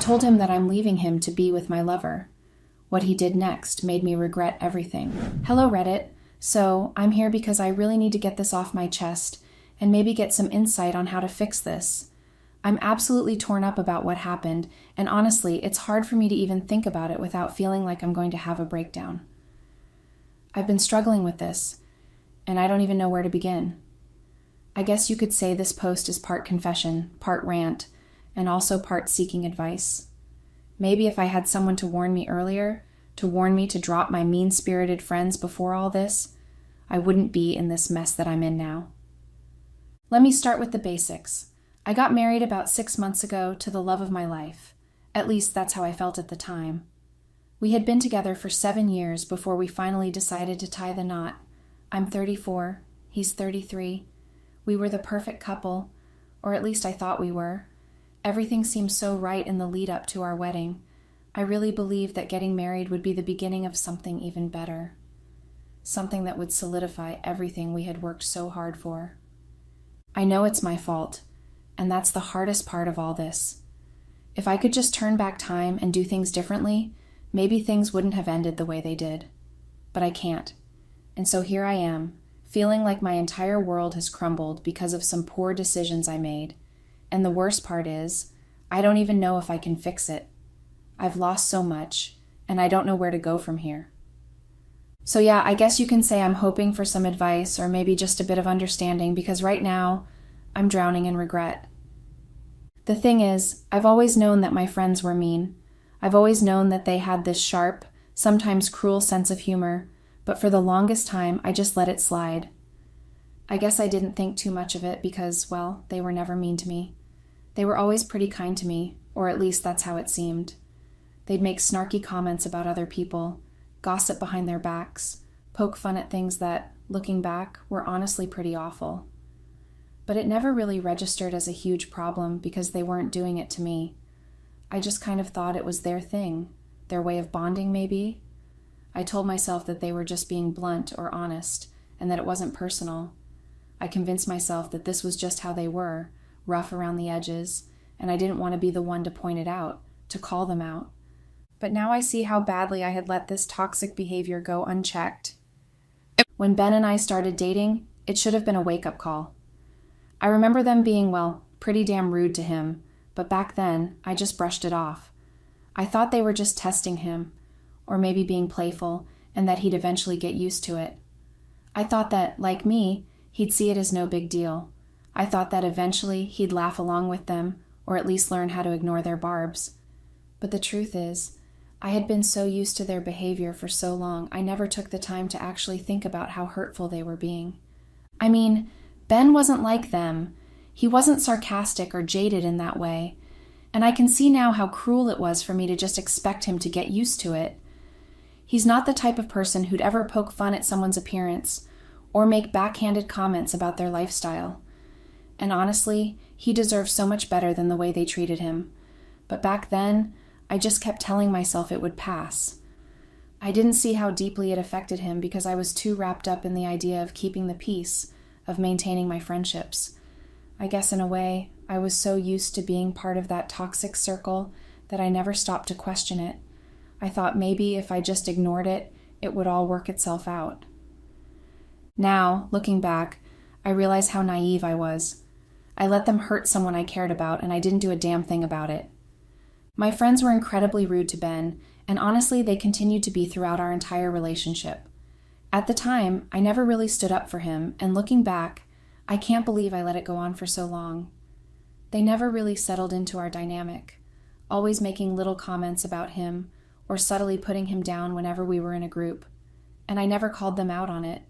told him that I'm leaving him to be with my lover. What he did next made me regret everything. Hello, Reddit. So, I'm here because I really need to get this off my chest and maybe get some insight on how to fix this. I'm absolutely torn up about what happened, and honestly, it's hard for me to even think about it without feeling like I'm going to have a breakdown. I've been struggling with this, and I don't even know where to begin. I guess you could say this post is part confession, part rant, and also part seeking advice. Maybe if I had someone to warn me earlier, to warn me to drop my mean-spirited friends before all this, I wouldn't be in this mess that I'm in now. Let me start with the basics. I got married about 6 months ago to the love of my life. At least that's how I felt at the time. We had been together for 7 years before we finally decided to tie the knot. I'm 34, he's 33. We were the perfect couple, or at least I thought we were. Everything seemed so right in the lead up to our wedding. I really believed that getting married would be the beginning of something even better. Something that would solidify everything we had worked so hard for. I know it's my fault, and that's the hardest part of all this. If I could just turn back time and do things differently, maybe things wouldn't have ended the way they did. But I can't. And so here I am, feeling like my entire world has crumbled because of some poor decisions I made. And the worst part is, I don't even know if I can fix it. I've lost so much, and I don't know where to go from here. So yeah, I guess you can say I'm hoping for some advice or maybe just a bit of understanding because right now, I'm drowning in regret. The thing is, I've always known that my friends were mean. I've always known that they had this sharp, sometimes cruel sense of humor, but for the longest time, I just let it slide. I guess I didn't think too much of it because, well, they were never mean to me. They were always pretty kind to me, or at least that's how it seemed. They'd make snarky comments about other people, gossip behind their backs, poke fun at things that, looking back, were honestly pretty awful. But it never really registered as a huge problem because they weren't doing it to me. I just kind of thought it was their thing, their way of bonding maybe. I told myself that they were just being blunt or honest, and that it wasn't personal. I convinced myself that this was just how they were, rough around the edges, and I didn't want to be the one to point it out, to call them out. But now I see how badly I had let this toxic behavior go unchecked. When Ben and I started dating, it should have been a wake-up call. I remember them being, well, pretty damn rude to him, but back then, I just brushed it off. I thought they were just testing him, or maybe being playful, and that he'd eventually get used to it. I thought that, like me, he'd see it as no big deal. I thought that eventually he'd laugh along with them, or at least learn how to ignore their barbs. But the truth is, I had been so used to their behavior for so long, I never took the time to actually think about how hurtful they were being. I mean, Ben wasn't like them. He wasn't sarcastic or jaded in that way. And I can see now how cruel it was for me to just expect him to get used to it. He's not the type of person who'd ever poke fun at someone's appearance or make backhanded comments about their lifestyle. And honestly, he deserves so much better than the way they treated him. But back then, I just kept telling myself it would pass. I didn't see how deeply it affected him because I was too wrapped up in the idea of keeping the peace, of maintaining my friendships. I guess in a way, I was so used to being part of that toxic circle that I never stopped to question it. I thought maybe if I just ignored it, it would all work itself out. Now, looking back, I realize how naive I was. I let them hurt someone I cared about, and I didn't do a damn thing about it. My friends were incredibly rude to Ben, and honestly, they continued to be throughout our entire relationship. At the time, I never really stood up for him, and looking back, I can't believe I let it go on for so long. They never really settled into our dynamic, always making little comments about him, or subtly putting him down whenever we were in a group, and I never called them out on it.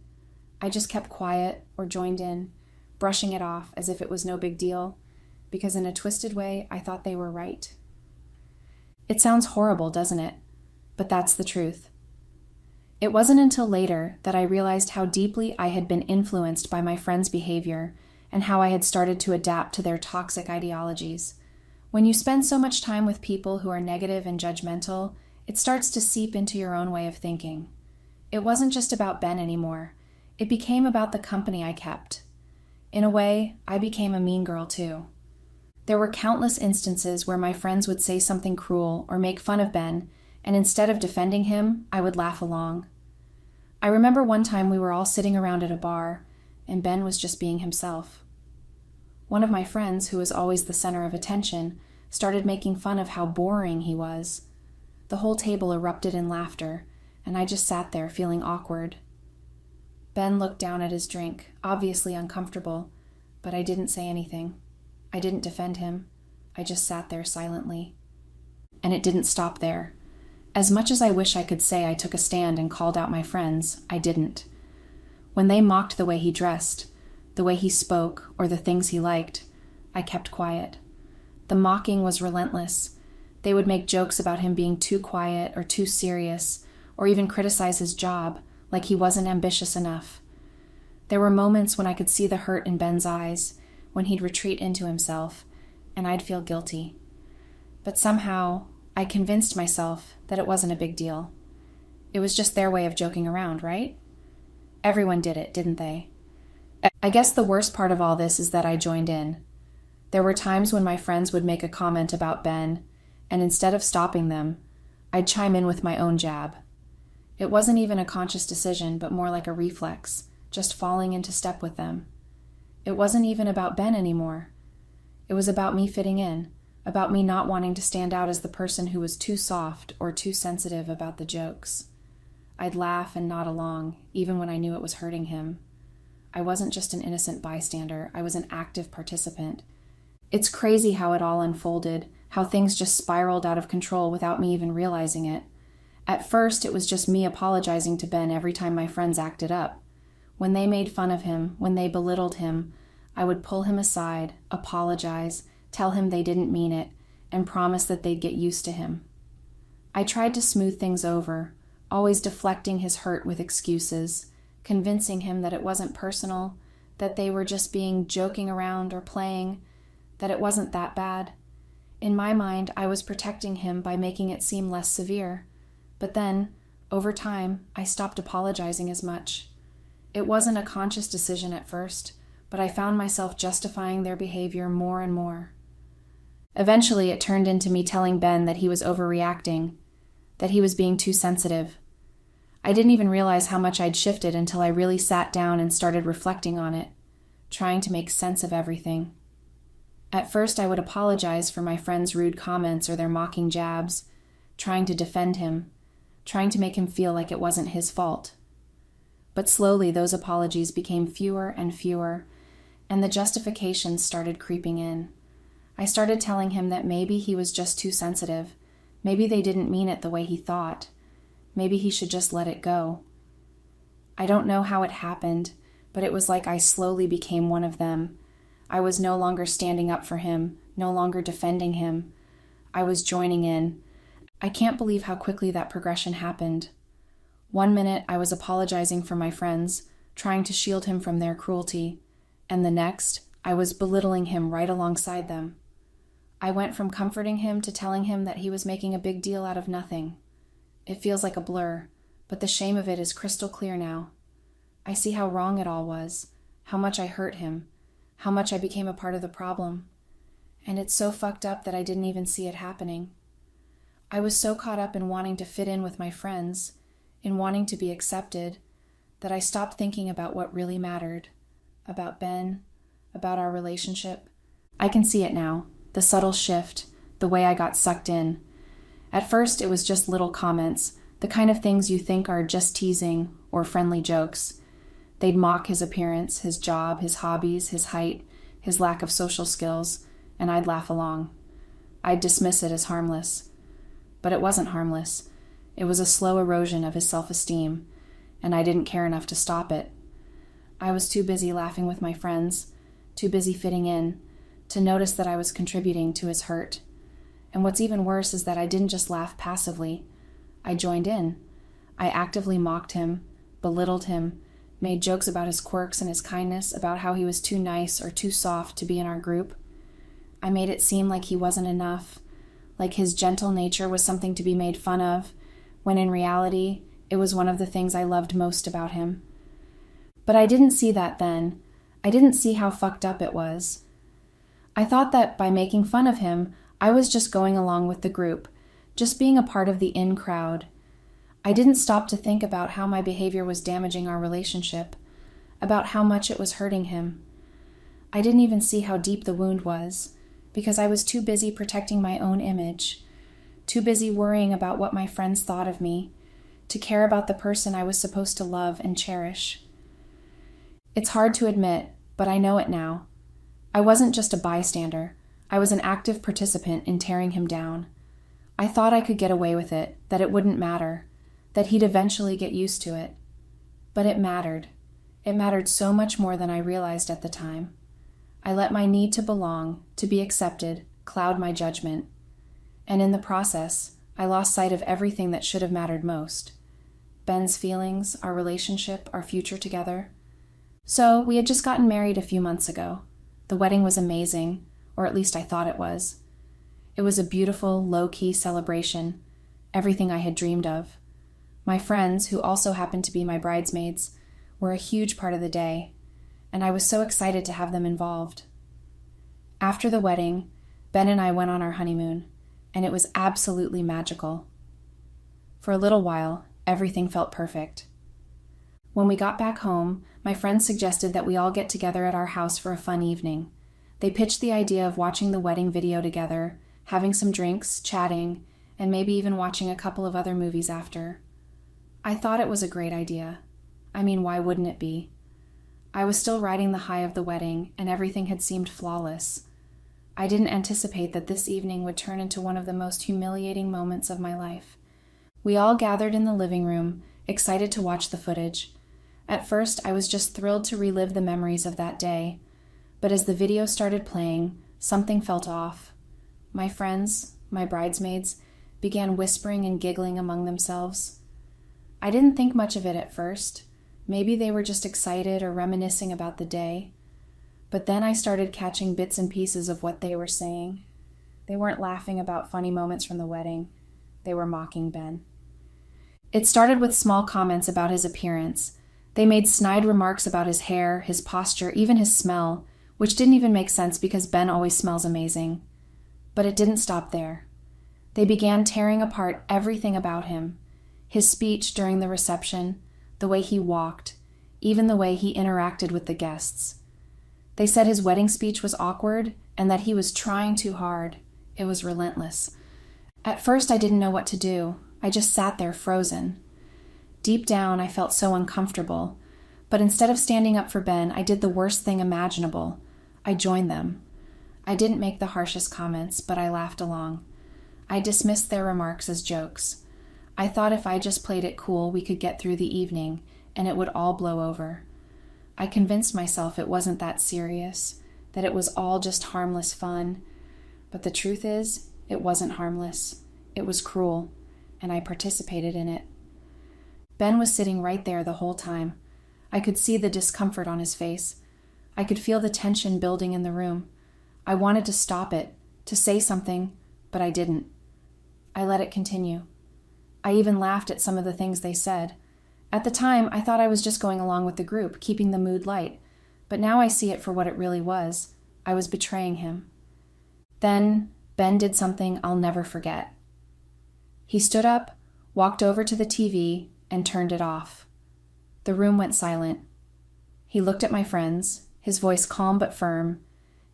I just kept quiet or joined in, brushing it off as if it was no big deal, because in a twisted way, I thought they were right. It sounds horrible, doesn't it? But that's the truth. It wasn't until later that I realized how deeply I had been influenced by my friends' behavior and how I had started to adapt to their toxic ideologies. When you spend so much time with people who are negative and judgmental, it starts to seep into your own way of thinking. It wasn't just about Ben anymore. It became about the company I kept. In a way, I became a mean girl too. There were countless instances where my friends would say something cruel or make fun of Ben, and instead of defending him, I would laugh along. I remember one time we were all sitting around at a bar, and Ben was just being himself. One of my friends, who was always the center of attention, started making fun of how boring he was. The whole table erupted in laughter, and I just sat there feeling awkward. Ben looked down at his drink, obviously uncomfortable, but I didn't say anything. I didn't defend him. I just sat there silently. And it didn't stop there. As much as I wish I could say I took a stand and called out my friends, I didn't. When they mocked the way he dressed, the way he spoke, or the things he liked, I kept quiet. The mocking was relentless. They would make jokes about him being too quiet or too serious, or even criticize his job, like he wasn't ambitious enough. There were moments when I could see the hurt in Ben's eyes, when he'd retreat into himself, and I'd feel guilty. But somehow, I convinced myself that it wasn't a big deal. It was just their way of joking around, right? Everyone did it, didn't they? I guess the worst part of all this is that I joined in. There were times when my friends would make a comment about Ben, and instead of stopping them, I'd chime in with my own jab. It wasn't even a conscious decision, but more like a reflex, just falling into step with them. It wasn't even about Ben anymore. It was about me fitting in, about me not wanting to stand out as the person who was too soft or too sensitive about the jokes. I'd laugh and nod along, even when I knew it was hurting him. I wasn't just an innocent bystander, I was an active participant. It's crazy how it all unfolded, how things just spiraled out of control without me even realizing it. At first, it was just me apologizing to Ben every time my friends acted up. When they made fun of him, when they belittled him, I would pull him aside, apologize, tell him they didn't mean it, and promise that they'd get used to him. I tried to smooth things over, always deflecting his hurt with excuses, convincing him that it wasn't personal, that they were just being joking around or playing, that it wasn't that bad. In my mind, I was protecting him by making it seem less severe. But then, over time, I stopped apologizing as much. It wasn't a conscious decision at first, but I found myself justifying their behavior more and more. Eventually, it turned into me telling Ben that he was overreacting, that he was being too sensitive. I didn't even realize how much I'd shifted until I really sat down and started reflecting on it, trying to make sense of everything. At first, I would apologize for my friends' rude comments or their mocking jabs, trying to defend him, trying to make him feel like it wasn't his fault. But slowly, those apologies became fewer and fewer, and the justifications started creeping in. I started telling him that maybe he was just too sensitive, maybe they didn't mean it the way he thought, maybe he should just let it go. I don't know how it happened, but it was like I slowly became one of them. I was no longer standing up for him, no longer defending him. I was joining in. I can't believe how quickly that progression happened. One minute I was apologizing for my friends, trying to shield him from their cruelty, and the next I was belittling him right alongside them. I went from comforting him to telling him that he was making a big deal out of nothing. It feels like a blur, but the shame of it is crystal clear now. I see how wrong it all was, how much I hurt him, how much I became a part of the problem. And it's so fucked up that I didn't even see it happening. I was so caught up in wanting to fit in with my friends, in wanting to be accepted, that I stopped thinking about what really mattered, about Ben, about our relationship. I can see it now, the subtle shift, the way I got sucked in. At first, it was just little comments, the kind of things you think are just teasing or friendly jokes. They'd mock his appearance, his job, his hobbies, his height, his lack of social skills, and I'd laugh along. I'd dismiss it as harmless. But it wasn't harmless. It was a slow erosion of his self-esteem, and I didn't care enough to stop it. I was too busy laughing with my friends, too busy fitting in, to notice that I was contributing to his hurt. And what's even worse is that I didn't just laugh passively. I joined in. I actively mocked him, belittled him, made jokes about his quirks and his kindness, about how he was too nice or too soft to be in our group. I made it seem like he wasn't enough, like his gentle nature was something to be made fun of, when in reality, it was one of the things I loved most about him. But I didn't see that then. I didn't see how fucked up it was. I thought that by making fun of him, I was just going along with the group, just being a part of the in crowd. I didn't stop to think about how my behavior was damaging our relationship, about how much it was hurting him. I didn't even see how deep the wound was, because I was too busy protecting my own image, too busy worrying about what my friends thought of me, to care about the person I was supposed to love and cherish. It's hard to admit, but I know it now. I wasn't just a bystander. I was an active participant in tearing him down. I thought I could get away with it, that it wouldn't matter, that he'd eventually get used to it. But it mattered. It mattered so much more than I realized at the time. I let my need to belong, to be accepted, cloud my judgment. And in the process, I lost sight of everything that should have mattered most. Ben's feelings, our relationship, our future together. So, we had just gotten married a few months ago. The wedding was amazing, or at least I thought it was. It was a beautiful, low-key celebration, everything I had dreamed of. My friends, who also happened to be my bridesmaids, were a huge part of the day, and I was so excited to have them involved. After the wedding, Ben and I went on our honeymoon, and it was absolutely magical. For a little while, everything felt perfect. When we got back home, my friends suggested that we all get together at our house for a fun evening. They pitched the idea of watching the wedding video together, having some drinks, chatting, and maybe even watching a couple of other movies after. I thought it was a great idea. I mean, why wouldn't it be? I was still riding the high of the wedding, and everything had seemed flawless. I didn't anticipate that this evening would turn into one of the most humiliating moments of my life. We all gathered in the living room, excited to watch the footage. At first, I was just thrilled to relive the memories of that day. But as the video started playing, something felt off. My friends, my bridesmaids, began whispering and giggling among themselves. I didn't think much of it at first. Maybe they were just excited or reminiscing about the day. But then I started catching bits and pieces of what they were saying. They weren't laughing about funny moments from the wedding. They were mocking Ben. It started with small comments about his appearance. They made snide remarks about his hair, his posture, even his smell, which didn't even make sense because Ben always smells amazing. But it didn't stop there. They began tearing apart everything about him. His speech during the reception, the way he walked, even the way he interacted with the guests. They said his wedding speech was awkward and that he was trying too hard. It was relentless. At first, I didn't know what to do. I just sat there frozen. Deep down, I felt so uncomfortable. But instead of standing up for Ben, I did the worst thing imaginable. I joined them. I didn't make the harshest comments, but I laughed along. I dismissed their remarks as jokes. I thought if I just played it cool, we could get through the evening, and it would all blow over. I convinced myself it wasn't that serious, that it was all just harmless fun. But the truth is, it wasn't harmless. It was cruel, and I participated in it. Ben was sitting right there the whole time. I could see the discomfort on his face. I could feel the tension building in the room. I wanted to stop it, to say something, but I didn't. I let it continue. I even laughed at some of the things they said. At the time, I thought I was just going along with the group, keeping the mood light. But now I see it for what it really was. I was betraying him. Then, Ben did something I'll never forget. He stood up, walked over to the TV, and turned it off. The room went silent. He looked at my friends, his voice calm but firm,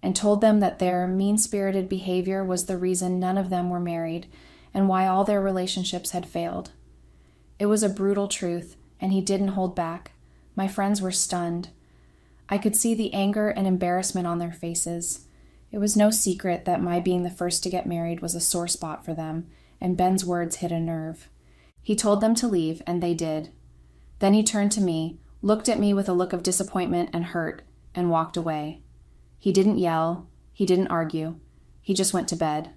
and told them that their mean-spirited behavior was the reason none of them were married and why all their relationships had failed. It was a brutal truth, and he didn't hold back. My friends were stunned. I could see the anger and embarrassment on their faces. It was no secret that my being the first to get married was a sore spot for them, and Ben's words hit a nerve. He told them to leave, and they did. Then he turned to me, looked at me with a look of disappointment and hurt, and walked away. He didn't yell. He didn't argue. He just went to bed.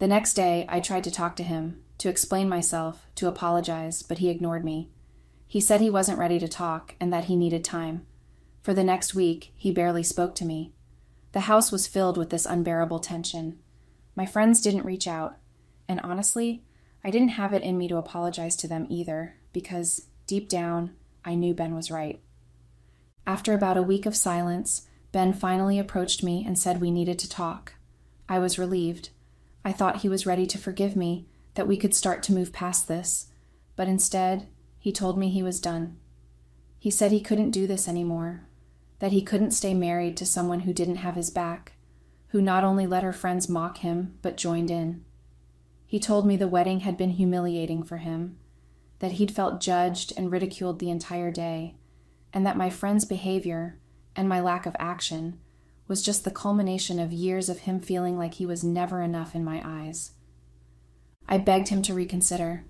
The next day, I tried to talk to him, to explain myself, to apologize, but he ignored me. He said he wasn't ready to talk and that he needed time. For the next week, he barely spoke to me. The house was filled with this unbearable tension. My friends didn't reach out, and honestly, I didn't have it in me to apologize to them either, because deep down, I knew Ben was right. After about a week of silence, Ben finally approached me and said we needed to talk. I was relieved. I thought he was ready to forgive me, that we could start to move past this. But instead, he told me he was done. He said he couldn't do this anymore, that he couldn't stay married to someone who didn't have his back, who not only let her friends mock him, but joined in. He told me the wedding had been humiliating for him, that he'd felt judged and ridiculed the entire day, and that my friend's behavior, and my lack of action, was just the culmination of years of him feeling like he was never enough in my eyes. I begged him to reconsider.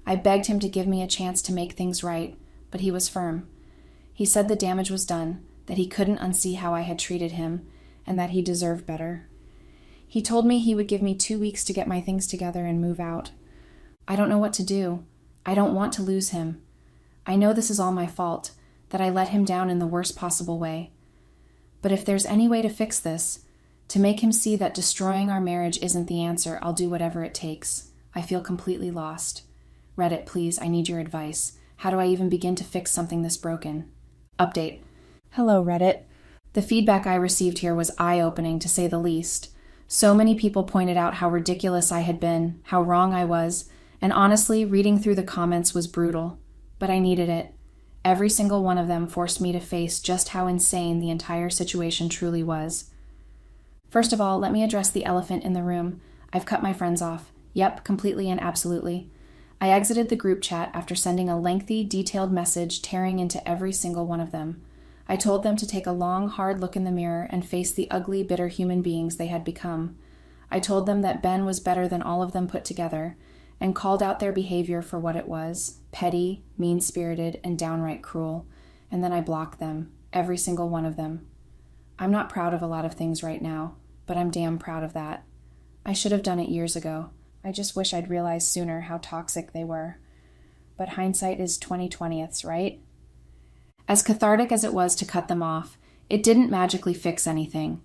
I begged him to give me a chance to make things right, but he was firm. He said the damage was done, that he couldn't unsee how I had treated him, and that he deserved better. He told me he would give me 2 weeks to get my things together and move out. I don't know what to do. I don't want to lose him. I know this is all my fault, that I let him down in the worst possible way. But if there's any way to fix this, to make him see that destroying our marriage isn't the answer, I'll do whatever it takes. I feel completely lost. Reddit, please, I need your advice. How do I even begin to fix something this broken? Update. Hello, Reddit. The feedback I received here was eye-opening, to say the least. So many people pointed out how ridiculous I had been, how wrong I was, and honestly, reading through the comments was brutal. But I needed it. Every single one of them forced me to face just how insane the entire situation truly was. First of all, let me address the elephant in the room. I've cut my friends off. Yep, completely and absolutely. I exited the group chat after sending a lengthy, detailed message tearing into every single one of them. I told them to take a long, hard look in the mirror and face the ugly, bitter human beings they had become. I told them that Ben was better than all of them put together, and called out their behavior for what it was, petty, mean-spirited, and downright cruel, and then I blocked them, every single one of them. I'm not proud of a lot of things right now, but I'm damn proud of that. I should have done it years ago. I just wish I'd realized sooner how toxic they were. But hindsight is 20/20ths, right? As cathartic as it was to cut them off, it didn't magically fix anything.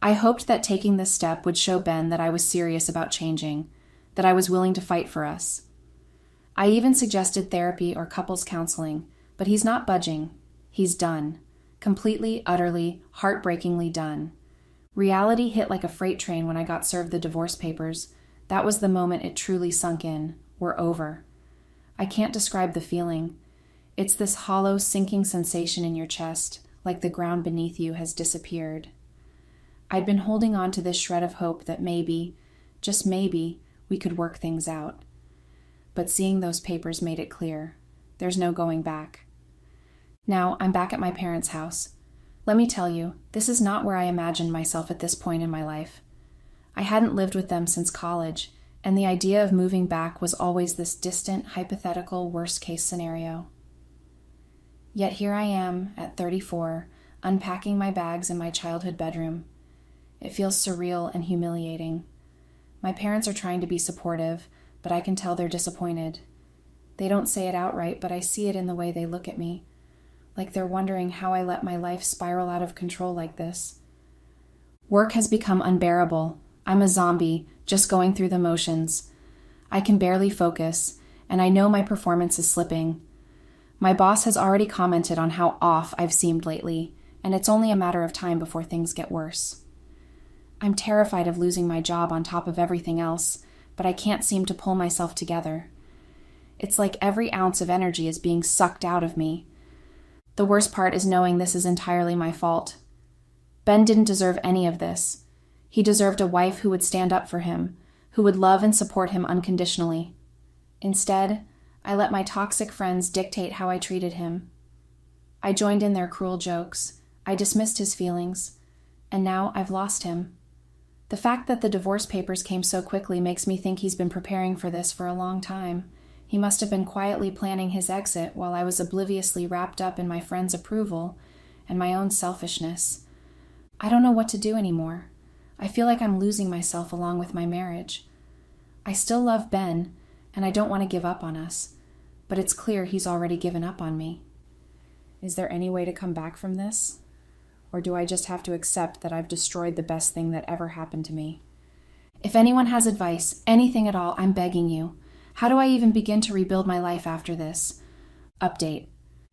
I hoped that taking this step would show Ben that I was serious about changing, that I was willing to fight for us. I even suggested therapy or couples counseling, but he's not budging. He's done. Completely, utterly, heartbreakingly done. Reality hit like a freight train when I got served the divorce papers. That was the moment it truly sunk in. We're over. I can't describe the feeling. It's this hollow, sinking sensation in your chest, like the ground beneath you has disappeared. I'd been holding on to this shred of hope that maybe, just maybe, we could work things out. But seeing those papers made it clear. There's no going back. Now, I'm back at my parents' house. Let me tell you, this is not where I imagined myself at this point in my life. I hadn't lived with them since college, and the idea of moving back was always this distant, hypothetical, worst-case scenario. Yet here I am, at 34, unpacking my bags in my childhood bedroom. It feels surreal and humiliating. My parents are trying to be supportive, but I can tell they're disappointed. They don't say it outright, but I see it in the way they look at me, like they're wondering how I let my life spiral out of control like this. Work has become unbearable. I'm a zombie, just going through the motions. I can barely focus, and I know my performance is slipping. My boss has already commented on how off I've seemed lately, and it's only a matter of time before things get worse. I'm terrified of losing my job on top of everything else, but I can't seem to pull myself together. It's like every ounce of energy is being sucked out of me. The worst part is knowing this is entirely my fault. Ben didn't deserve any of this. He deserved a wife who would stand up for him, who would love and support him unconditionally. Instead, I let my toxic friends dictate how I treated him. I joined in their cruel jokes. I dismissed his feelings. And now I've lost him. The fact that the divorce papers came so quickly makes me think he's been preparing for this for a long time. He must have been quietly planning his exit while I was obliviously wrapped up in my friend's approval and my own selfishness. I don't know what to do anymore. I feel like I'm losing myself along with my marriage. I still love Ben, and I don't want to give up on us, but it's clear he's already given up on me. Is there any way to come back from this? Or do I just have to accept that I've destroyed the best thing that ever happened to me? If anyone has advice, anything at all, I'm begging you. How do I even begin to rebuild my life after this? Update.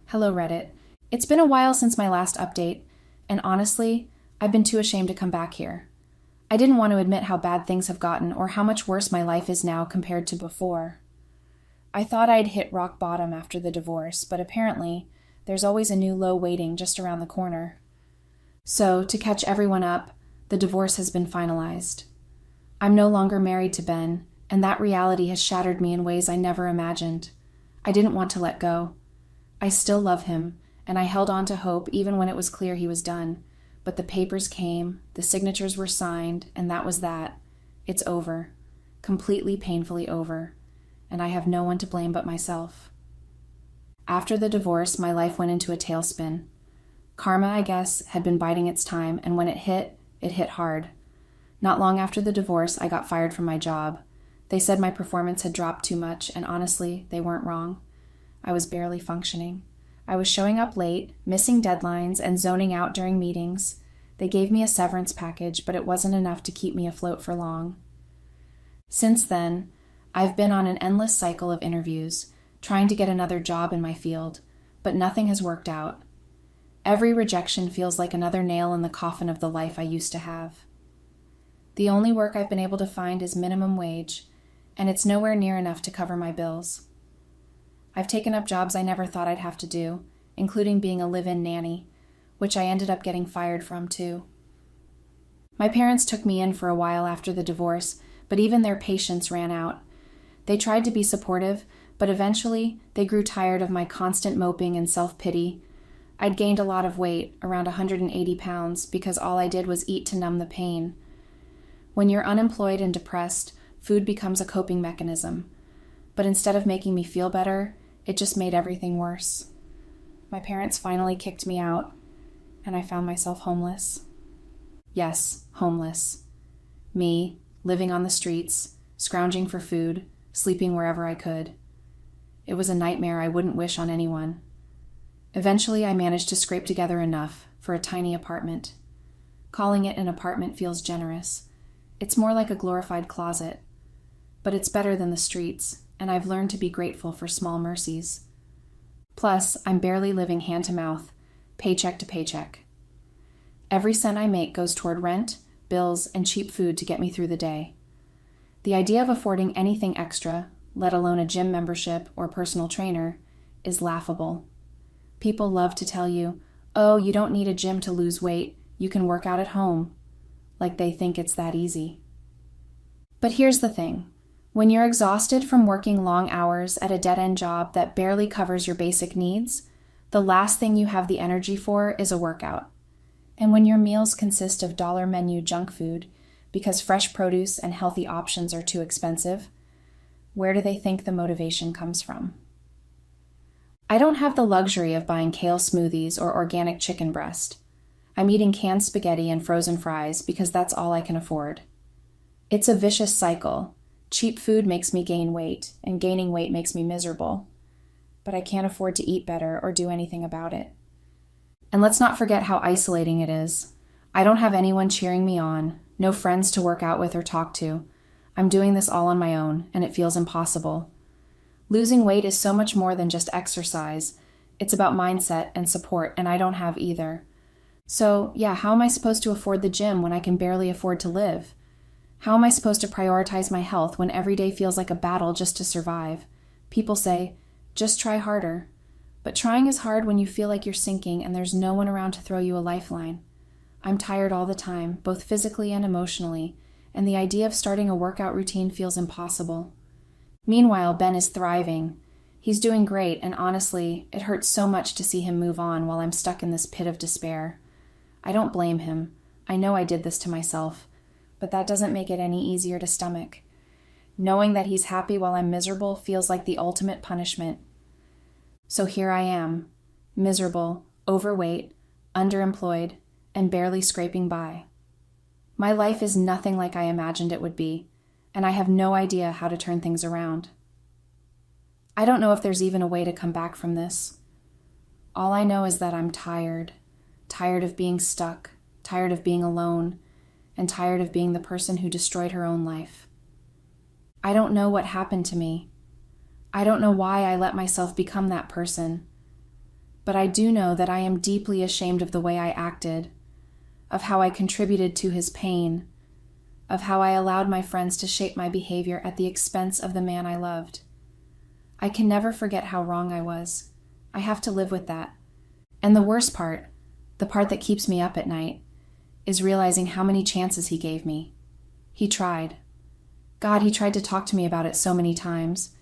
Hello, Reddit. It's been a while since my last update, and honestly, I've been too ashamed to come back here. I didn't want to admit how bad things have gotten or how much worse my life is now compared to before. I thought I'd hit rock bottom after the divorce, but apparently there's always a new low waiting just around the corner. So, to catch everyone up, the divorce has been finalized. I'm no longer married to Ben, and that reality has shattered me in ways I never imagined. I didn't want to let go. I still love him, and I held on to hope even when it was clear he was done. But the papers came, the signatures were signed, and that was that. It's over. Completely painfully over. And I have no one to blame but myself. After the divorce, my life went into a tailspin. Karma, I guess, had been biding its time, and when it hit hard. Not long after the divorce, I got fired from my job. They said my performance had dropped too much, and honestly, they weren't wrong. I was barely functioning. I was showing up late, missing deadlines, and zoning out during meetings. They gave me a severance package, but it wasn't enough to keep me afloat for long. Since then, I've been on an endless cycle of interviews, trying to get another job in my field, but nothing has worked out. Every rejection feels like another nail in the coffin of the life I used to have. The only work I've been able to find is minimum wage, and it's nowhere near enough to cover my bills. I've taken up jobs I never thought I'd have to do, including being a live-in nanny, which I ended up getting fired from too. My parents took me in for a while after the divorce, but even their patience ran out. They tried to be supportive, but eventually they grew tired of my constant moping and self-pity. I'd gained a lot of weight, around 180 pounds, because all I did was eat to numb the pain. When you're unemployed and depressed, food becomes a coping mechanism. But instead of making me feel better, it just made everything worse. My parents finally kicked me out, and I found myself homeless. Yes, homeless. Me, living on the streets, scrounging for food, sleeping wherever I could. It was a nightmare I wouldn't wish on anyone. Eventually, I managed to scrape together enough for a tiny apartment. Calling it an apartment feels generous. It's more like a glorified closet. But it's better than the streets, and I've learned to be grateful for small mercies. Plus, I'm barely living hand to mouth, paycheck to paycheck. Every cent I make goes toward rent, bills, and cheap food to get me through the day. The idea of affording anything extra, let alone a gym membership or personal trainer, is laughable. People love to tell you, oh, you don't need a gym to lose weight, you can work out at home, like they think it's that easy. But here's the thing. When you're exhausted from working long hours at a dead-end job that barely covers your basic needs, the last thing you have the energy for is a workout. And when your meals consist of dollar menu junk food because fresh produce and healthy options are too expensive, where do they think the motivation comes from? I don't have the luxury of buying kale smoothies or organic chicken breast. I'm eating canned spaghetti and frozen fries because that's all I can afford. It's a vicious cycle. Cheap food makes me gain weight, and gaining weight makes me miserable. But I can't afford to eat better or do anything about it. And let's not forget how isolating it is. I don't have anyone cheering me on, no friends to work out with or talk to. I'm doing this all on my own, and it feels impossible. Losing weight is so much more than just exercise. It's about mindset and support, and I don't have either. So, yeah, how am I supposed to afford the gym when I can barely afford to live? How am I supposed to prioritize my health when every day feels like a battle just to survive? People say, just try harder. But trying is hard when you feel like you're sinking and there's no one around to throw you a lifeline. I'm tired all the time, both physically and emotionally, and the idea of starting a workout routine feels impossible. Meanwhile, Ben is thriving. He's doing great, and honestly, it hurts so much to see him move on while I'm stuck in this pit of despair. I don't blame him. I know I did this to myself, but that doesn't make it any easier to stomach. Knowing that he's happy while I'm miserable feels like the ultimate punishment. So here I am, miserable, overweight, underemployed, and barely scraping by. My life is nothing like I imagined it would be, and I have no idea how to turn things around. I don't know if there's even a way to come back from this. All I know is that I'm tired of being stuck, tired of being alone, and tired of being the person who destroyed her own life. I don't know what happened to me. I don't know why I let myself become that person. But I do know that I am deeply ashamed of the way I acted. of how I contributed to his pain, of how I allowed my friends to shape my behavior at the expense of the man I loved. I can never forget how wrong I was. I have to live with that. And the worst part, the part that keeps me up at night, is realizing how many chances he gave me. He tried. God, he tried to talk to me about it so many times.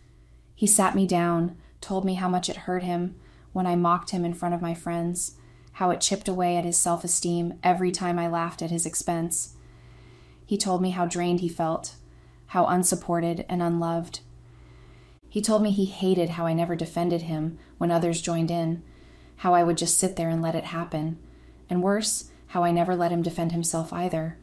He sat me down, told me how much it hurt him when I mocked him in front of my friends, how it chipped away at his self-esteem every time I laughed at his expense. He told me how drained he felt, how unsupported and unloved. He told me he hated how I never defended him when others joined in, how I would just sit there and let it happen, and worse, how I never let him defend himself either.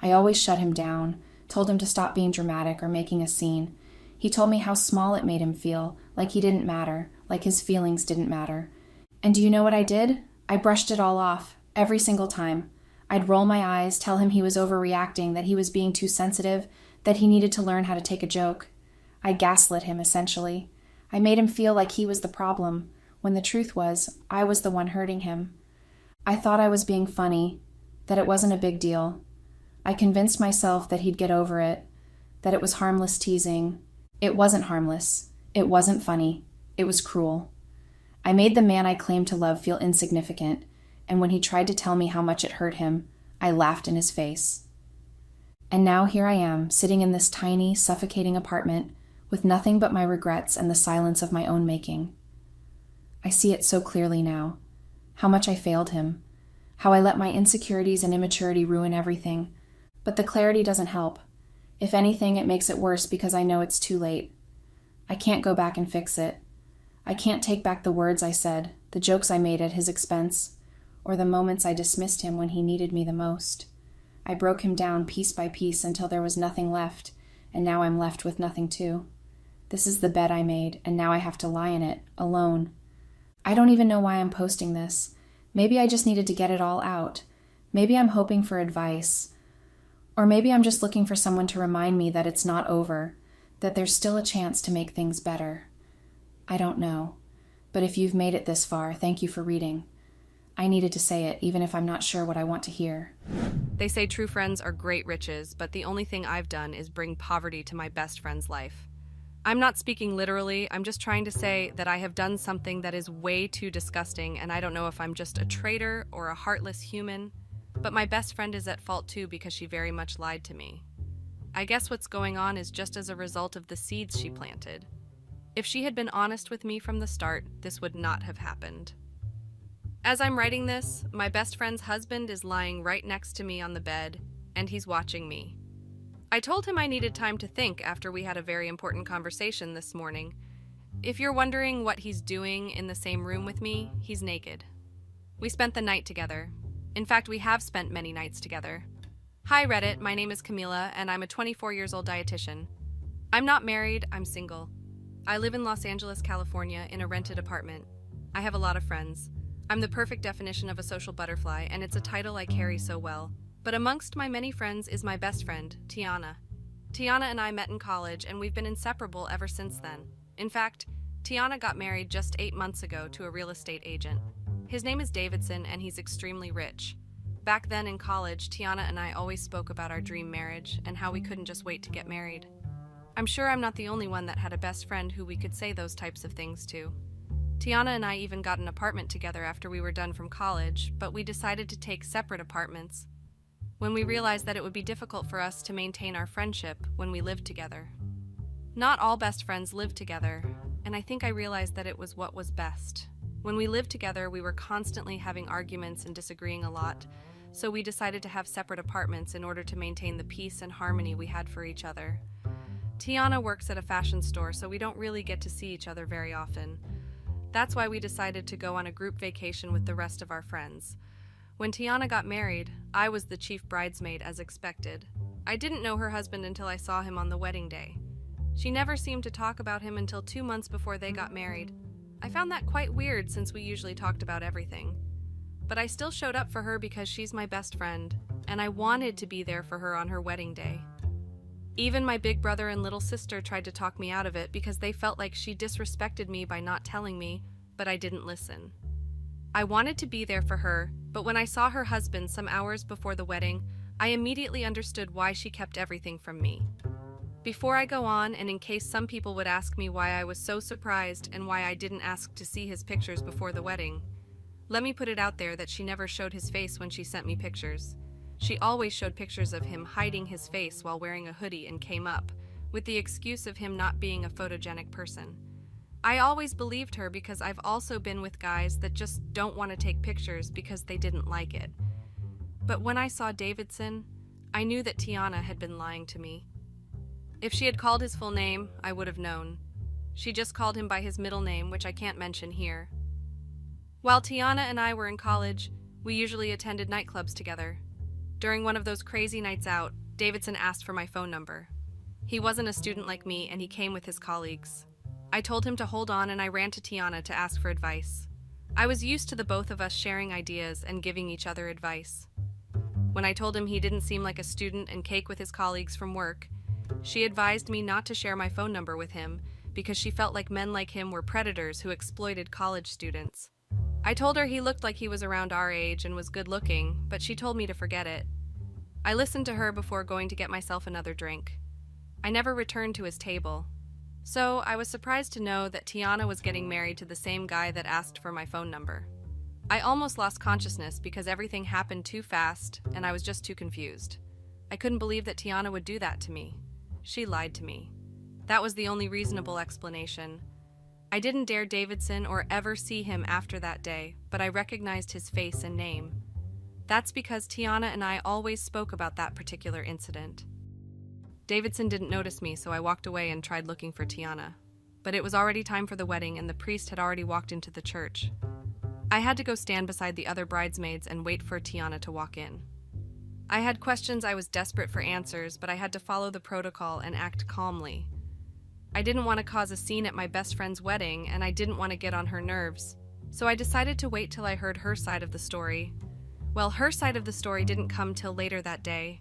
I always shut him down, told him to stop being dramatic or making a scene. He told me how small it made him feel, like he didn't matter, like his feelings didn't matter. And do you know what I did? I brushed it all off, every single time. I'd roll my eyes, tell him he was overreacting, that he was being too sensitive, that he needed to learn how to take a joke. I gaslit him, essentially. I made him feel like he was the problem, when the truth was, I was the one hurting him. I thought I was being funny, that it wasn't a big deal. I convinced myself that he'd get over it, that it was harmless teasing. It wasn't harmless. It wasn't funny. It was cruel. I made the man I claimed to love feel insignificant, and when he tried to tell me how much it hurt him, I laughed in his face. And now here I am, sitting in this tiny, suffocating apartment, with nothing but my regrets and the silence of my own making. I see it so clearly now, how much I failed him, how I let my insecurities and immaturity ruin everything. But the clarity doesn't help. If anything, it makes it worse because I know it's too late. I can't go back and fix it. I can't take back the words I said, the jokes I made at his expense, or the moments I dismissed him when he needed me the most. I broke him down piece by piece until there was nothing left, and now I'm left with nothing too. This is the bed I made, and now I have to lie in it, alone. I don't even know why I'm posting this. Maybe I just needed to get it all out. Maybe I'm hoping for advice. Or maybe I'm just looking for someone to remind me that it's not over, that there's still a chance to make things better. I don't know. But if you've made it this far, thank you for reading. I needed to say it, even if I'm not sure what I want to hear. They say true friends are great riches, but the only thing I've done is bring poverty to my best friend's life. I'm not speaking literally, I'm just trying to say that I have done something that is way too disgusting, and I don't know if I'm just a traitor or a heartless human, but my best friend is at fault too because she very much lied to me. I guess what's going on is just as a result of the seeds she planted. If she had been honest with me from the start, this would not have happened. As I'm writing this, my best friend's husband is lying right next to me on the bed, and he's watching me. I told him I needed time to think after we had a very important conversation this morning. If you're wondering what he's doing in the same room with me, he's naked. We spent the night together. In fact, we have spent many nights together. Hi Reddit, my name is Camila, and I'm a 24 years old dietitian. I'm not married, I'm single. I live in Los Angeles, California, in a rented apartment. I have a lot of friends. I'm the perfect definition of a social butterfly, and it's a title I carry so well. But amongst my many friends is my best friend, Tiana. Tiana and I met in college, and we've been inseparable ever since then. In fact, Tiana got married just 8 months ago to a real estate agent. His name is Davidson, and he's extremely rich. Back then in college, Tiana and I always spoke about our dream marriage and how we couldn't just wait to get married. I'm sure I'm not the only one that had a best friend who we could say those types of things to. Tiana and I even got an apartment together after we were done from college, but we decided to take separate apartments when we realized that it would be difficult for us to maintain our friendship when we lived together. Not all best friends live together, and I think I realized that it was what was best. When we lived together, we were constantly having arguments and disagreeing a lot, so we decided to have separate apartments in order to maintain the peace and harmony we had for each other. Tiana works at a fashion store, so we don't really get to see each other very often. That's why we decided to go on a group vacation with the rest of our friends. When Tiana got married, I was the chief bridesmaid as expected. I didn't know her husband until I saw him on the wedding day. She never seemed to talk about him until 2 months before they got married. I found that quite weird since we usually talked about everything. But I still showed up for her because she's my best friend, and I wanted to be there for her on her wedding day. Even my big brother and little sister tried to talk me out of it because they felt like she disrespected me by not telling me, but I didn't listen. I wanted to be there for her, but when I saw her husband some hours before the wedding, I immediately understood why she kept everything from me. Before I go on, and in case some people would ask me why I was so surprised and why I didn't ask to see his pictures before the wedding, let me put it out there that she never showed his face when she sent me pictures. She always showed pictures of him hiding his face while wearing a hoodie and came up, with the excuse of him not being a photogenic person. I always believed her because I've also been with guys that just don't want to take pictures because they didn't like it. But when I saw Davidson, I knew that Tiana had been lying to me. If she had called his full name, I would have known. She just called him by his middle name, which I can't mention here. While Tiana and I were in college, we usually attended nightclubs together. During one of those crazy nights out, Davidson asked for my phone number. He wasn't a student like me, and he came with his colleagues. I told him to hold on, and I ran to Tiana to ask for advice. I was used to the both of us sharing ideas and giving each other advice. When I told him he didn't seem like a student and cake with his colleagues from work, she advised me not to share my phone number with him because she felt like men like him were predators who exploited college students. I told her he looked like he was around our age and was good looking, but she told me to forget it. I listened to her before going to get myself another drink. I never returned to his table. So I was surprised to know that Tiana was getting married to the same guy that asked for my phone number. I almost lost consciousness because everything happened too fast and I was just too confused. I couldn't believe that Tiana would do that to me. She lied to me. That was the only reasonable explanation. I didn't dare Davidson or ever see him after that day, but I recognized his face and name. That's because Tiana and I always spoke about that particular incident. Davidson didn't notice me, so I walked away and tried looking for Tiana. But it was already time for the wedding, and the priest had already walked into the church. I had to go stand beside the other bridesmaids and wait for Tiana to walk in. I had questions I was desperate for answers, but I had to follow the protocol and act calmly. I didn't want to cause a scene at my best friend's wedding, and I didn't want to get on her nerves, so I decided to wait till I heard her side of the story. Well, her side of the story didn't come till later that day.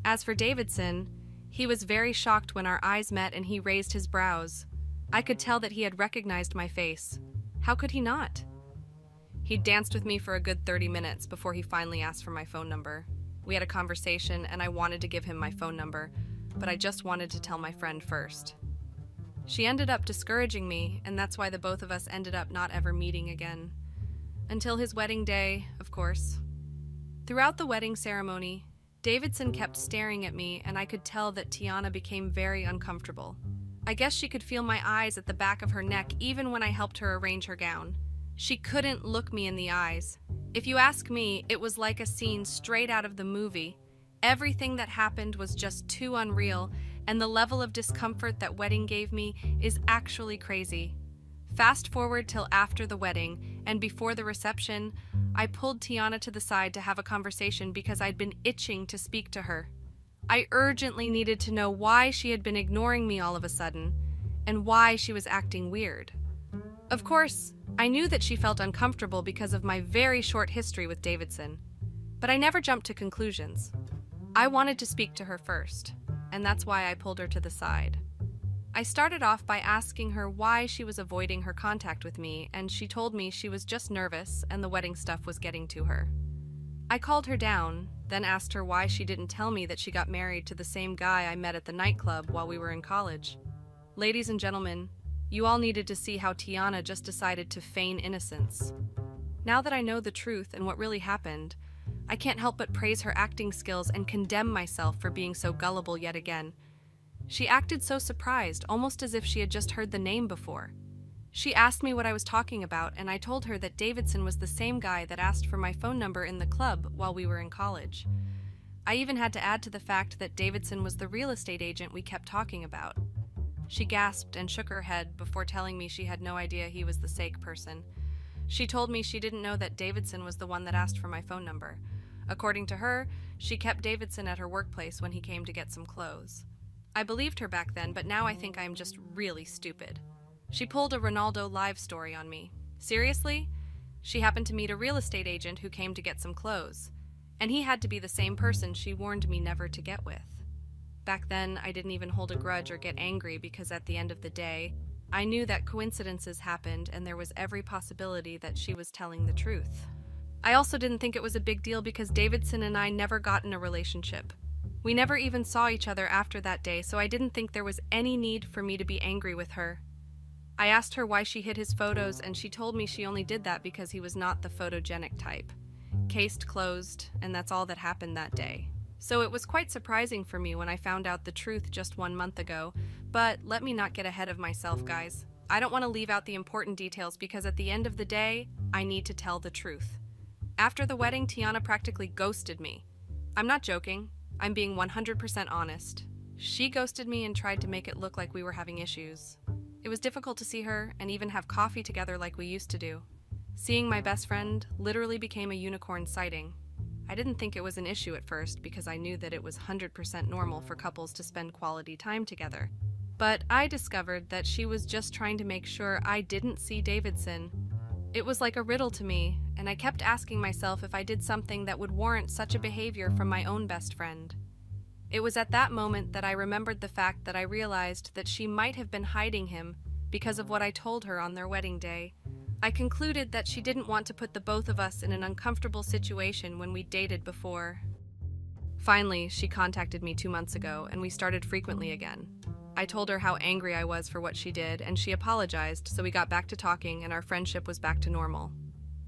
As for Davidson, he was very shocked when our eyes met and he raised his brows. I could tell that he had recognized my face. How could he not? He danced with me for a good 30 minutes before he finally asked for my phone number. We had a conversation and I wanted to give him my phone number, but I just wanted to tell my friend first. She ended up discouraging me, and that's why the both of us ended up not ever meeting again. Until his wedding day, of course. Throughout the wedding ceremony, Davidson kept staring at me, and I could tell that Tiana became very uncomfortable. I guess she could feel my eyes at the back of her neck even when I helped her arrange her gown. She couldn't look me in the eyes. If you ask me, it was like a scene straight out of the movie. Everything that happened was just too unreal, and the level of discomfort that wedding gave me is actually crazy. Fast forward till after the wedding, and before the reception, I pulled Tiana to the side to have a conversation because I'd been itching to speak to her. I urgently needed to know why she had been ignoring me all of a sudden, and why she was acting weird. Of course, I knew that she felt uncomfortable because of my very short history with Davidson, but I never jumped to conclusions. I wanted to speak to her first, and that's why I pulled her to the side. I started off by asking her why she was avoiding her contact with me, and she told me she was just nervous and the wedding stuff was getting to her. I called her down, then asked her why she didn't tell me that she got married to the same guy I met at the nightclub while we were in college. Ladies and gentlemen, you all needed to see how Tiana just decided to feign innocence. Now that I know the truth and what really happened, I can't help but praise her acting skills and condemn myself for being so gullible yet again. She acted so surprised, almost as if she had just heard the name before. She asked me what I was talking about, and I told her that Davidson was the same guy that asked for my phone number in the club while we were in college. I even had to add to the fact that Davidson was the real estate agent we kept talking about. She gasped and shook her head before telling me she had no idea he was the sake person. She told me she didn't know that Davidson was the one that asked for my phone number. According to her, she kept Davidson at her workplace when he came to get some clothes. I believed her back then, but now I think I am just really stupid. She pulled a Ronaldo live story on me. Seriously? She happened to meet a real estate agent who came to get some clothes, and he had to be the same person she warned me never to get with. Back then, I didn't even hold a grudge or get angry because at the end of the day, I knew that coincidences happened and there was every possibility that she was telling the truth. I also didn't think it was a big deal because Davidson and I never got in a relationship. We never even saw each other after that day, so I didn't think there was any need for me to be angry with her. I asked her why she hid his photos, and she told me she only did that because he was not the photogenic type. Case closed, and that's all that happened that day. So it was quite surprising for me when I found out the truth just 1 month ago, but let me not get ahead of myself, guys. I don't want to leave out the important details because at the end of the day, I need to tell the truth. After the wedding, Tiana practically ghosted me. I'm not joking. I'm being 100% honest. She ghosted me and tried to make it look like we were having issues. It was difficult to see her and even have coffee together like we used to do. Seeing my best friend literally became a unicorn sighting. I didn't think it was an issue at first because I knew that it was 100% normal for couples to spend quality time together. But I discovered that she was just trying to make sure I didn't see Davidson. It was like a riddle to me, and I kept asking myself if I did something that would warrant such a behavior from my own best friend. It was at that moment that I remembered the fact that I realized that she might have been hiding him because of what I told her on their wedding day. I concluded that she didn't want to put the both of us in an uncomfortable situation when we dated before. Finally, she contacted me 2 months ago, and we started frequently again. I told her how angry I was for what she did, and she apologized, so we got back to talking and our friendship was back to normal.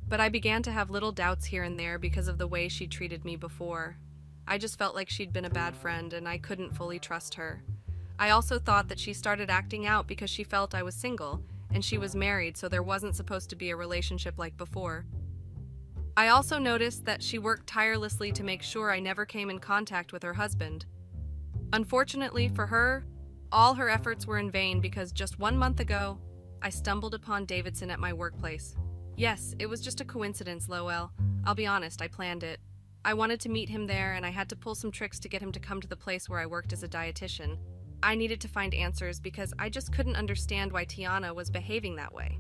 But I began to have little doubts here and there because of the way she treated me before. I just felt like she'd been a bad friend and I couldn't fully trust her. I also thought that she started acting out because she felt I was single, and she was married, so there wasn't supposed to be a relationship like before. I also noticed that she worked tirelessly to make sure I never came in contact with her husband. Unfortunately for her, all her efforts were in vain because just 1 month ago, I stumbled upon Davidson at my workplace. Yes, it was just a coincidence, Lowell. I'll be honest, I planned it. I wanted to meet him there, and I had to pull some tricks to get him to come to the place where I worked as a dietitian. I needed to find answers because I just couldn't understand why Tiana was behaving that way.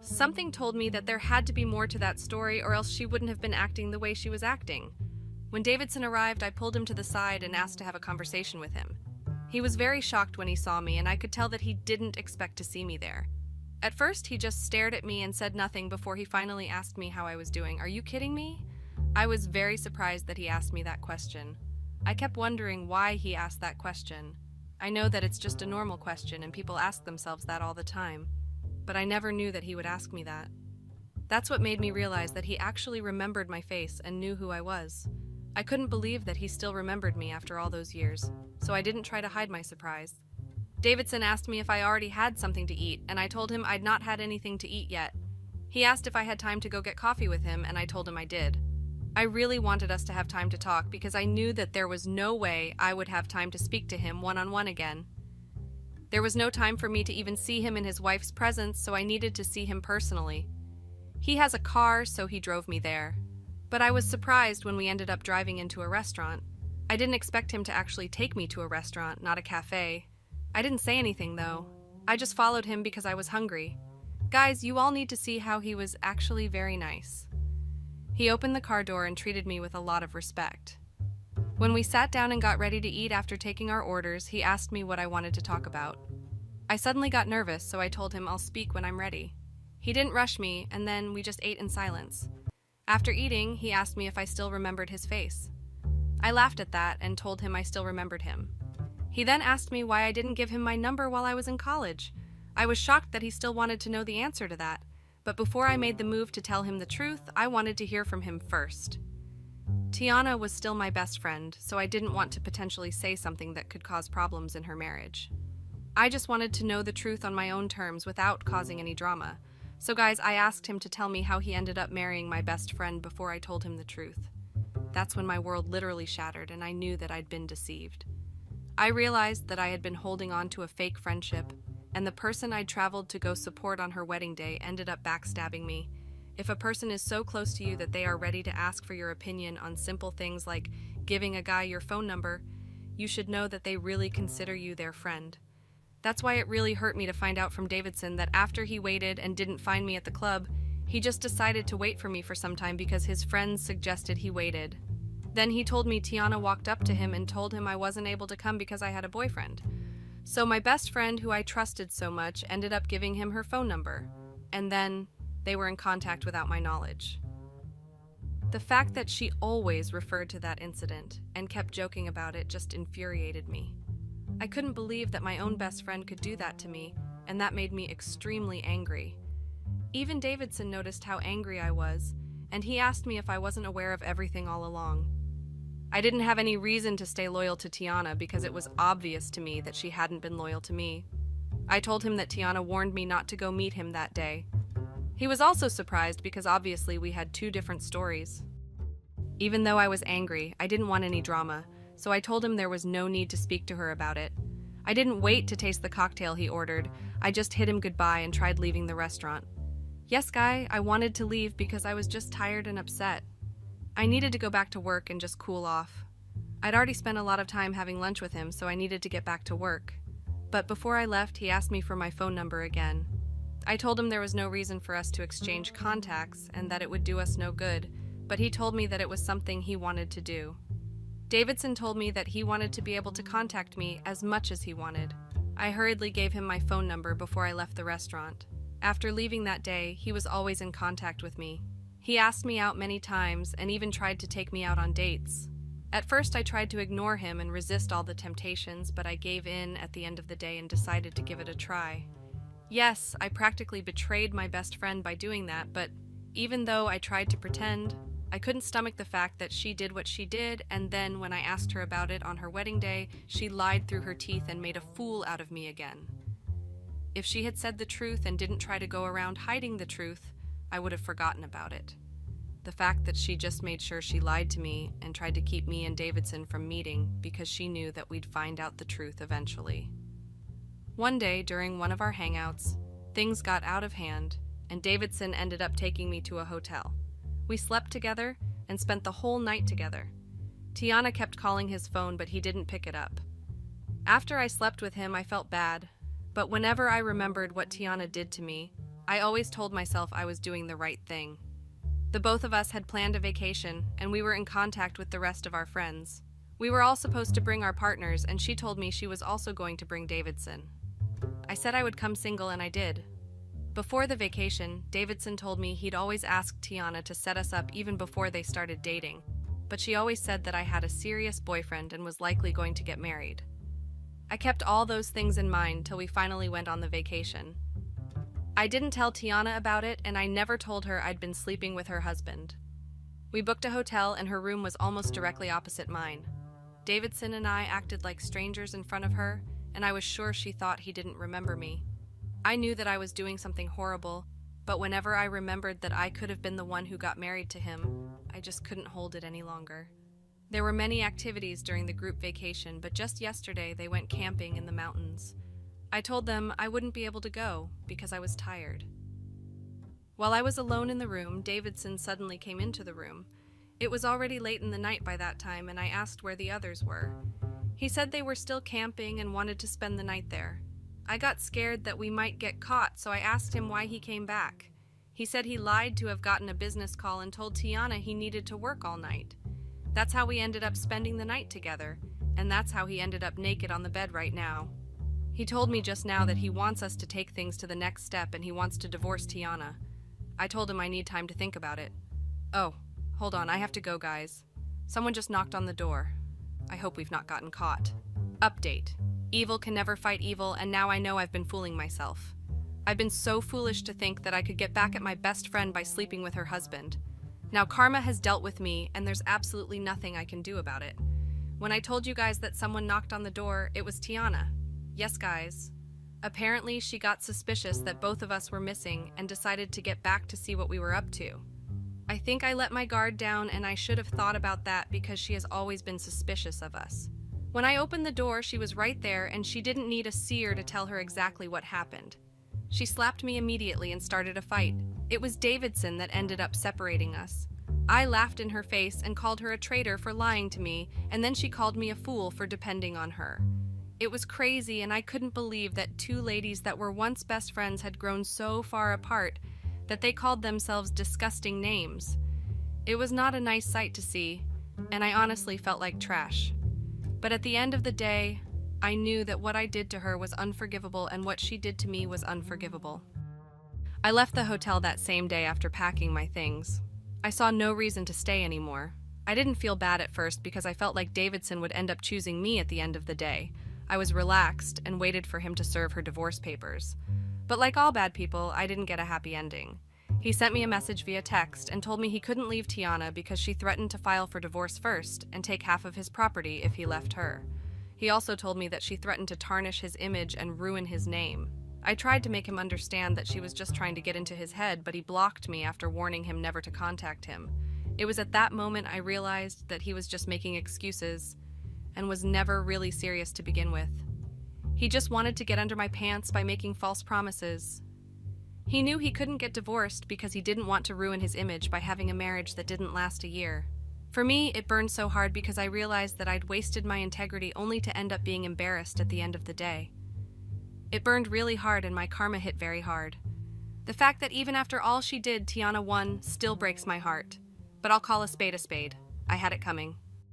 Something told me that there had to be more to that story or else she wouldn't have been acting the way she was acting. When Davidson arrived, I pulled him to the side and asked to have a conversation with him. He was very shocked when he saw me, and I could tell that he didn't expect to see me there. At first, he just stared at me and said nothing before he finally asked me how I was doing. Are you kidding me? I was very surprised that he asked me that question. I kept wondering why he asked that question. I know that it's just a normal question and people ask themselves that all the time, but I never knew that he would ask me that. That's what made me realize that he actually remembered my face and knew who I was. I couldn't believe that he still remembered me after all those years, so I didn't try to hide my surprise. Davidson asked me if I already had something to eat, and I told him I'd not had anything to eat yet. He asked if I had time to go get coffee with him, and I told him I did. I really wanted us to have time to talk because I knew that there was no way I would have time to speak to him one-on-one again. There was no time for me to even see him in his wife's presence, so I needed to see him personally. He has a car, so he drove me there. But I was surprised when we ended up driving into a restaurant. I didn't expect him to actually take me to a restaurant, not a cafe. I didn't say anything, though. I just followed him because I was hungry. Guys, you all need to see how he was actually very nice. He opened the car door and treated me with a lot of respect. When we sat down and got ready to eat after taking our orders, he asked me what I wanted to talk about. I suddenly got nervous, so I told him I'll speak when I'm ready. He didn't rush me, and then we just ate in silence. After eating, he asked me if I still remembered his face. I laughed at that and told him I still remembered him. He then asked me why I didn't give him my number while I was in college. I was shocked that he still wanted to know the answer to that. But before I made the move to tell him the truth, I wanted to hear from him first. Tiana was still my best friend, so I didn't want to potentially say something that could cause problems in her marriage. I just wanted to know the truth on my own terms without causing any drama. So guys, I asked him to tell me how he ended up marrying my best friend before I told him the truth. That's when my world literally shattered and I knew that I'd been deceived. I realized that I had been holding on to a fake friendship, and the person I'd traveled to go support on her wedding day ended up backstabbing me. If a person is so close to you that they are ready to ask for your opinion on simple things like giving a guy your phone number, you should know that they really consider you their friend. That's why it really hurt me to find out from Davidson that after he waited and didn't find me at the club, he just decided to wait for me for some time because his friends suggested he waited. Then he told me Tiana walked up to him and told him I wasn't able to come because I had a boyfriend. So my best friend, who I trusted so much, ended up giving him her phone number. And then they were in contact without my knowledge. The fact that she always referred to that incident and kept joking about it just infuriated me. I couldn't believe that my own best friend could do that to me, and that made me extremely angry. Even Davidson noticed how angry I was, and he asked me if I wasn't aware of everything all along. I didn't have any reason to stay loyal to Tiana because it was obvious to me that she hadn't been loyal to me. I told him that Tiana warned me not to go meet him that day. He was also surprised because obviously we had two different stories. Even though I was angry, I didn't want any drama, so I told him there was no need to speak to her about it. I didn't wait to taste the cocktail he ordered. I just hid him goodbye and tried leaving the restaurant. Yes, Guy, I wanted to leave because I was just tired and upset. I needed to go back to work and just cool off. I'd already spent a lot of time having lunch with him, so I needed to get back to work. But before I left, he asked me for my phone number again. I told him there was no reason for us to exchange contacts and that it would do us no good, but he told me that it was something he wanted to do. Davidson told me that he wanted to be able to contact me as much as he wanted. I hurriedly gave him my phone number before I left the restaurant. After leaving that day, he was always in contact with me. He asked me out many times and even tried to take me out on dates. At first, I tried to ignore him and resist all the temptations, but I gave in at the end of the day and decided to give it a try. Yes, I practically betrayed my best friend by doing that, but even though I tried to pretend, I couldn't stomach the fact that she did what she did, and then when I asked her about it on her wedding day, she lied through her teeth and made a fool out of me again. If she had said the truth and didn't try to go around hiding the truth, I would have forgotten about it. The fact that she just made sure she lied to me and tried to keep me and Davidson from meeting because she knew that we'd find out the truth eventually. One day, during one of our hangouts, things got out of hand, and Davidson ended up taking me to a hotel. We slept together and spent the whole night together. Tiana kept calling his phone, but he didn't pick it up. After I slept with him, I felt bad, but whenever I remembered what Tiana did to me, I always told myself I was doing the right thing. The both of us had planned a vacation, and we were in contact with the rest of our friends. We were all supposed to bring our partners, and she told me she was also going to bring Davidson. I said I would come single, and I did. Before the vacation, Davidson told me he'd always asked Tiana to set us up even before they started dating, but she always said that I had a serious boyfriend and was likely going to get married. I kept all those things in mind till we finally went on the vacation. I didn't tell Tiana about it, and I never told her I'd been sleeping with her husband. We booked a hotel, and her room was almost directly opposite mine. Davidson and I acted like strangers in front of her, and I was sure she thought he didn't remember me. I knew that I was doing something horrible, but whenever I remembered that I could have been the one who got married to him, I just couldn't hold it any longer. There were many activities during the group vacation, but just yesterday they went camping in the mountains. I told them I wouldn't be able to go because I was tired. While I was alone in the room, Davidson suddenly came into the room. It was already late in the night by that time, and I asked where the others were. He said they were still camping and wanted to spend the night there. I got scared that we might get caught, so I asked him why he came back. He said he lied to have gotten a business call and told Tiana he needed to work all night. That's how we ended up spending the night together, and that's how he ended up naked on the bed right now. He told me just now that he wants us to take things to the next step and he wants to divorce Tiana. I told him I need time to think about it. Oh, hold on, I have to go, guys. Someone just knocked on the door. I hope we've not gotten caught. Update. Evil can never fight evil, and now I know I've been fooling myself. I've been so foolish to think that I could get back at my best friend by sleeping with her husband. Now karma has dealt with me, and there's absolutely nothing I can do about it. When I told you guys that someone knocked on the door, it was Tiana. Yes, guys. Apparently, she got suspicious that both of us were missing and decided to get back to see what we were up to. I think I let my guard down, and I should have thought about that because she has always been suspicious of us. When I opened the door, she was right there, and she didn't need a seer to tell her exactly what happened. She slapped me immediately and started a fight. It was Davidson that ended up separating us. I laughed in her face and called her a traitor for lying to me, and then she called me a fool for depending on her. It was crazy, and I couldn't believe that two ladies that were once best friends had grown so far apart that they called themselves disgusting names. It was not a nice sight to see, and I honestly felt like trash. But at the end of the day, I knew that what I did to her was unforgivable and what she did to me was unforgivable. I left the hotel that same day after packing my things. I saw no reason to stay anymore. I didn't feel bad at first because I felt like Davidson would end up choosing me at the end of the day. I was relaxed and waited for him to serve her divorce papers. But like all bad people, I didn't get a happy ending. He sent me a message via text and told me he couldn't leave Tiana because she threatened to file for divorce first and take half of his property if he left her. He also told me that she threatened to tarnish his image and ruin his name. I tried to make him understand that she was just trying to get into his head, but he blocked me after warning him never to contact him. It was at that moment I realized that he was just making excuses and was never really serious to begin with. He just wanted to get under my pants by making false promises. He knew he couldn't get divorced because he didn't want to ruin his image by having a marriage that didn't last a year. For me, it burned so hard because I realized that I'd wasted my integrity only to end up being embarrassed at the end of the day. It burned really hard and my karma hit very hard. The fact that even after all she did, Tiana won, still breaks my heart. But I'll call a spade a spade. I had it coming.